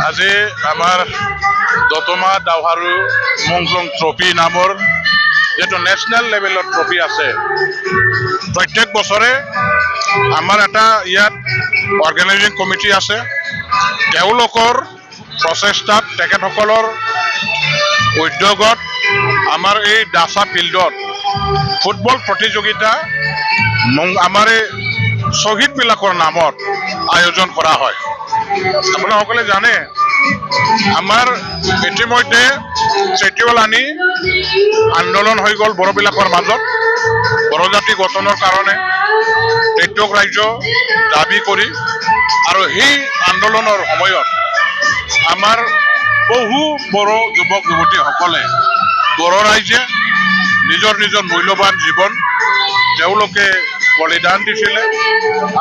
আজি আমাৰ দতমা দাওহাৰু মংজং ট্ৰফি নামৰ যেটো ন্যাশনাল লেভেলৰ ট্ৰফি আছে প্ৰত্যেক বছৰে আমাৰ এটা ইয়াত অৰ্গেনাইজিং কমিটি আছে তেওঁলোকৰ প্ৰচেষ্টাত তেখেতসকলৰ উদ্যোগত আমাৰ এই দাসা ফিল্ডত ফুটবল প্ৰতিযোগিতা আমাৰ শহীদ বিলাকৰ নামত আয়োজন কৰা হয় আপোনালোকে জানে আমাৰ ইতিমধ্যে চেটিওল আনি আন্দোলন হৈ গ'ল বড়োবিলাকৰ মাজত বড়ো জাতি গঠনৰ কাৰণে পৃথক ৰাজ্য দাবী কৰি আৰু সেই আন্দোলনৰ সময়ত আমাৰ বহু বড়ো যুৱক যুৱতীসকলে বড়ো ৰাইজে নিজৰ নিজৰ মূল্যৱান জীৱন তেওঁলোকে বলিদান দিছিলে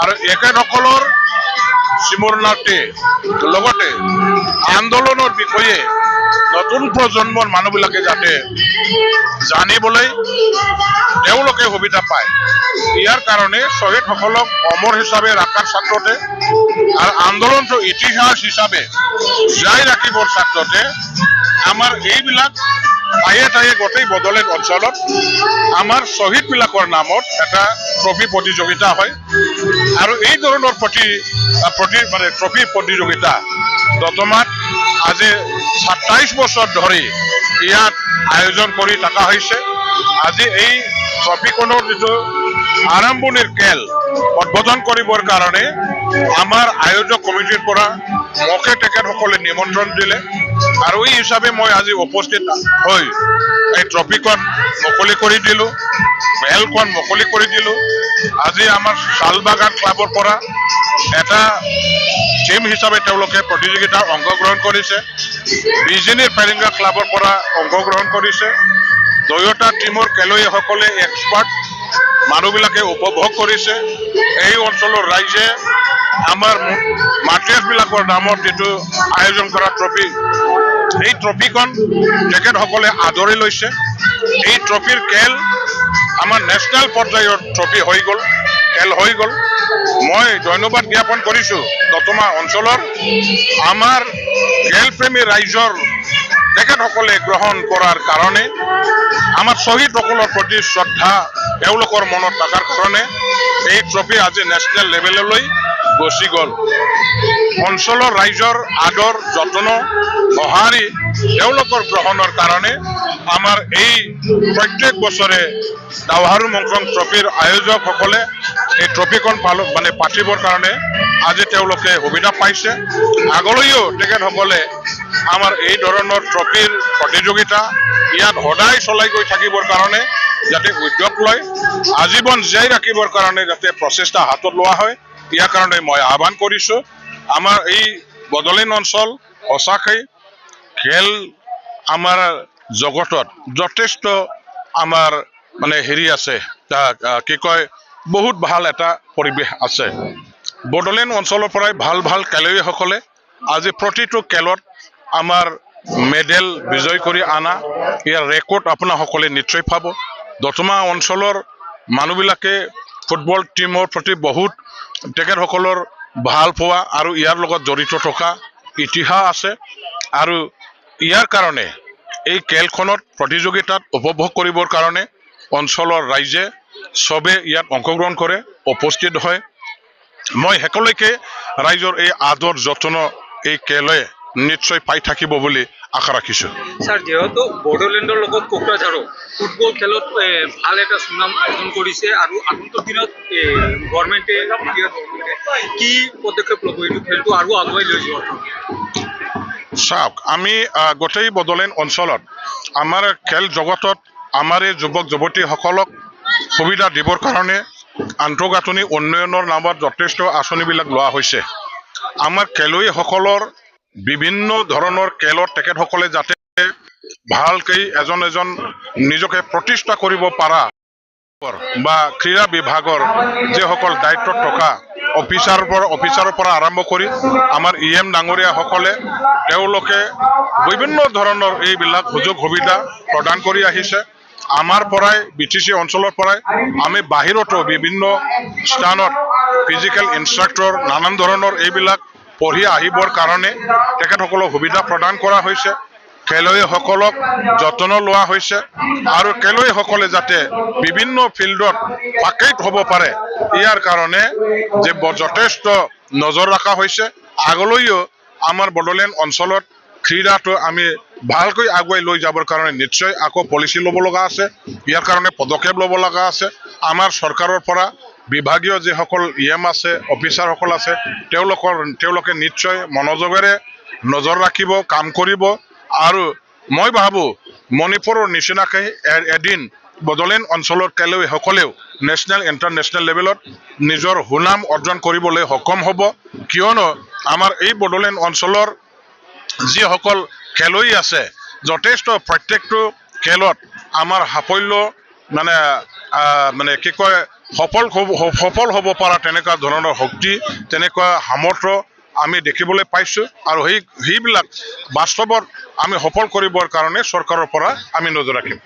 আৰু একেসকলৰ স্মৰণাৰ্থে লগতে আন্দোলনৰ বিষয়ে নতুন প্ৰজন্মৰ মানুহবিলাকে যাতে জানিবলৈ তেওঁলোকে সুবিধা পায় ইয়াৰ কাৰণে শ্বহীদসকলক অমৰ হিচাপে ৰখাৰ ছাত্ৰতে আৰু আন্দোলনটো ইতিহাস হিচাপে জীয়াই ৰাখিবৰ ছাত্ৰতে আমাৰ এইবিলাক ঠায়ে ঠায়ে গোটেই বড়োলেণ্ড অঞ্চলত আমাৰ শ্বহীদবিলাকৰ নামত এটা ট্ৰফি প্ৰতিযোগিতা হয় আৰু এই ধৰণৰ ট্ৰফি প্ৰতিযোগিতা দতমাত আজি 27 বছৰ ধৰি ইয়াত আয়োজন কৰি থকা হৈছে আজি এই ট্ৰফিখনৰ যিটো আৰম্ভণিৰ খেল উদ্বোধন কৰিবৰ কাৰণে আমাৰ আয়োজক কমিটিৰ পৰা মোকে তেখেতসকলে নিমন্ত্ৰণ দিলে আৰু এই হিচাপে মই আজি উপস্থিত হৈ এই ট্ৰফিখন মুকলি কৰি দিলোঁ খেলখন মুকলি কৰি দিলোঁ আজি আমাৰ শালবাগান ক্লাবৰ পৰা এটা টিম হিচাপে তেওঁলোকে প্ৰতিযোগিতাত অংশগ্ৰহণ কৰিছে বিজেনিৰ পেৰেংগা ক্লাবৰ পৰা অংশগ্ৰহণ কৰিছে দুয়োটা টিমৰ খেলুৱৈসকলে এক্সপাৰ্ট মানুহবিলাকে উপভোগ কৰিছে এই অঞ্চলৰ ৰাইজে আমাৰ মাতৃবিলাকৰ নামত যিটো আয়োজন কৰা ট্ৰফি এই ট্ৰফিখন তেখেতসকলে আদৰি লৈছে এই ট্ৰফিৰ খেল আমাৰ নেশ্যনেল পৰ্যায়ৰ ট্ৰফি হৈ গ'ল খেল হৈ গ'ল মই ধন্যবাদ জ্ঞাপন কৰিছোঁ দতমা অঞ্চলৰ আমাৰ খেলপ্ৰেমী ৰাইজৰ তেখেতসকলে গ্ৰহণ কৰাৰ কাৰণে আমাৰ শ্বহীদসকলৰ প্ৰতি শ্ৰদ্ধা তেওঁলোকৰ মনত থকাৰ কাৰণে এই ট্ৰফি আজি নেশ্যনেল লেভেললৈ গুচি গ'ল অঞ্চলৰ ৰাইজৰ আদৰ যত্ন সঁহাৰি তেওঁলোকৰ গ্ৰহণৰ কাৰণে আমাৰ এই প্ৰত্যেক বছৰে দাওহাৰু মংজং ট্ৰফিৰ আয়োজকসকলে এই ট্ৰফিখন পাতিবৰ কাৰণে আজি তেওঁলোকে সুবিধা পাইছে আগলৈও তেখেতসকলে আমাৰ এই ধৰণৰ ট্ৰফিৰ প্ৰতিযোগিতা ইয়াত সদায় চলাই গৈ থাকিবৰ কাৰণে যাতে উদ্যোগ লয় আজীৱন জীয়াই ৰাখিবৰ কাৰণে যাতে প্ৰচেষ্টা হাতত লোৱা হয় ইয়াৰ কাৰণে মই আহ্বান কৰিছোঁ আমাৰ এই বড়োলেণ্ড অঞ্চল সঁচাকৈ খেল আমাৰ জগতত যথেষ্ট আমাৰ হেৰি আছে কি কয় বহুত ভাল এটা পৰিৱেশ আছে বড়োলেণ্ড অঞ্চলৰ পৰাই ভাল ভাল খেলুৱৈসকলে আজি প্ৰতিটো খেলত আমাৰ মেডেল বিজয় কৰি আনা ইয়াৰ ৰেকৰ্ড আপোনাসকলে নিশ্চয় পাব দতমা অঞ্চলৰ মানুহবিলাকে ফুটবল টিমৰ প্ৰতি বহুত তেখেতসকলৰ ভাল পোৱা আৰু ইয়াৰ লগত জড়িত থকা ইতিহাস আছে আৰু ইয়াৰ কাৰণে এই খেলখনত প্ৰতিযোগিতাত উপভোগ কৰিবৰ কাৰণে অঞ্চলৰ ৰাইজে সবে ইয়াত অংশগ্ৰহণ কৰে উপস্থিত হয় মই সকলোকে ৰাইজৰ এই আদৰ যত্ন এই খেলে নিশ্চয় পাই থাকিব বুলি আশা ৰাখিছোঁ স্যাৰ যেহেতু বড়োলেণ্ডৰ লগত কোকৰাঝাৰো ফুটবল খেলত ভাল এটা সুনাম অৰ্জন কৰিছে আৰু আগন্তুক দিনত গভৰ্ণমেণ্টে কি পদক্ষেপ ল'ব এইটো খেলটো আৰু আগুৱাই লৈ যোৱাৰ চাওক আমি গোটেই বড়োলেণ্ড অঞ্চলত আমাৰ খেল জগতত আমাৰ এই যুৱক যুৱতীসকলক সুবিধা দিবৰ কাৰণে আন্তঃগাঁথনি উন্নয়নৰ নামত যথেষ্ট আঁচনিবিলাক লোৱা হৈছে আমাৰ খেলুৱৈসকলৰ বিভিন্ন ধৰণৰ খেলত তেখেতসকলে যাতে ভালকৈ এজন নিজকে প্ৰতিষ্ঠা কৰিব পৰা বা ক্ৰীড়া বিভাগৰ যিসকল দায়িত্বত থকা অফিচাৰৰ পৰা আৰম্ভ কৰি আমাৰ EM ডাঙৰীয়াসকলে তেওঁলোকে বিভিন্ন ধৰণৰ এইবিলাক সুযোগ সুবিধা প্ৰদান কৰি আহিছে আমাৰ পৰাই BTC অঞ্চলৰ পৰাই আমি বাহিৰতো বিভিন্ন স্থানত ফিজিক্যাল ইনষ্ট্ৰাক্টৰ নানান ধৰণৰ এইবিলাক পঢ়ি আহিবৰ কাৰণে তেখেতসকলক সুবিধা প্ৰদান কৰা হৈছে খেলুৱৈসকলক যত্ন লোৱা হৈছে আৰু খেলুৱৈসকলে যাতে বিভিন্ন ফিল্ডত পাকেট হ'ব পাৰে ইয়াৰ কাৰণে যে যথেষ্ট নজৰ ৰখা হৈছে আগলৈও আমাৰ বড়োলেণ্ড অঞ্চলত ক্ৰীড়াটো আমি ভালকৈ আগুৱাই লৈ যাবৰ কাৰণে নিশ্চয় আকৌ পলিচি ল'ব লগা আছে ইয়াৰ কাৰণে পদক্ষেপ ল'ব লগা আছে আমাৰ চৰকাৰৰ পৰা বিভাগীয় যিসকল আছে অফিচাৰসকল আছে তেওঁলোকে নিশ্চয় মনোযোগেৰে নজৰ ৰাখিব কাম কৰিব আৰু মই ভাবোঁ মণিপুৰৰ নিচিনাকৈ এদিন বড়োলেণ্ড অঞ্চলৰ খেলুৱৈসকলেও নেশ্যনেল ইণ্টাৰনেশ্যনেল লেভেলত নিজৰ সুনাম অৰ্জন কৰিবলৈ সক্ষম হ'ব কিয়নো আমাৰ এই বড়োলেণ্ড অঞ্চলৰ যিসকল খেলুৱৈ আছে যথেষ্ট প্ৰত্যেকটো খেলত আমাৰ সাফল্য মানে কি কয় সফল হ'ব পৰা তেনেকুৱা ধৰণৰ শক্তি তেনেকুৱা সামৰ্থ্য আমি দেখিবলৈ পাইছোঁ আৰু সেইবিলাক বাস্তৱত আমি সফল কৰিবৰ কাৰণে চৰকাৰৰ পৰা আমি নজৰ ৰাখিম